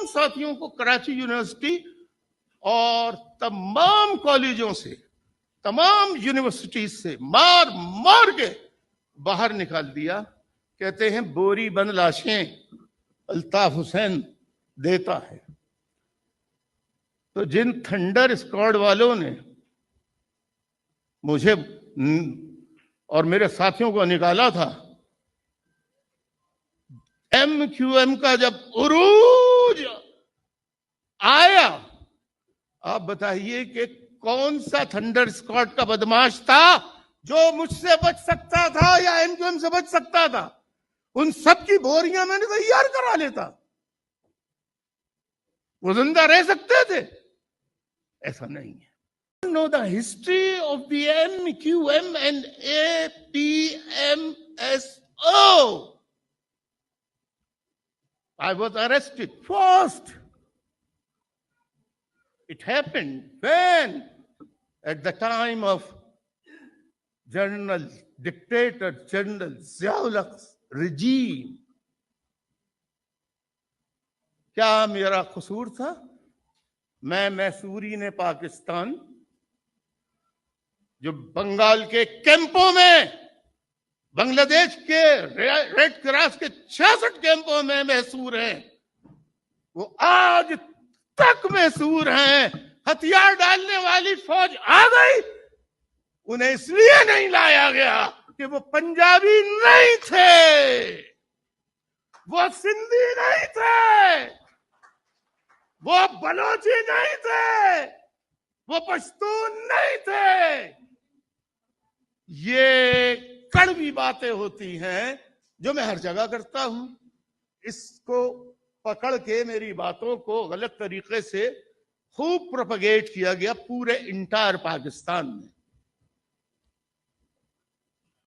साथियों को कराची यूनिवर्सिटी और तमाम कॉलेजों से, तमाम यूनिवर्सिटीज से मार मार के बाहर निकाल दिया। कहते हैं बोरी बंद लाशें अल्ताफ हुसैन देता है। तो जिन थंडर स्क्वाड वालों ने मुझे और मेरे साथियों को निकाला था, MQM का जब उरूज आया, आप बताइए कि कौन सा थंडर स्क्वाड का बदमाश था जो मुझसे बच सकता था या MQM से बच सकता था? उन सब की बोरियां मैंने तैयार करा लेता, वो जिंदा रह सकते थे। ऐसा नहीं है। Know the history of the MQM and APMSO. I was arrested first. It happened when, at the time of dictator General Ziaul Haq's regime, क्या मेरा कसूर था? मैं मैसूरी ने पाकिस्तान, जो बंगाल के कैंपों में, बांग्लादेश के रेड क्रॉस के 66 कैंपों में मैसूर हैं, वो आज तक मैसूर हैं। हथियार डालने वाली फौज आ गई, उन्हें इसलिए नहीं लाया गया कि वो पंजाबी नहीं थे, वो सिंधी नहीं थे, वो बलोची नहीं थे, वो पश्तून नहीं थे। ये कड़वी बातें होती हैं जो मैं हर जगह करता हूं। इसको पकड़ के मेरी बातों को गलत तरीके से खूब प्रोपगेट किया गया पूरे इंटायर पाकिस्तान में।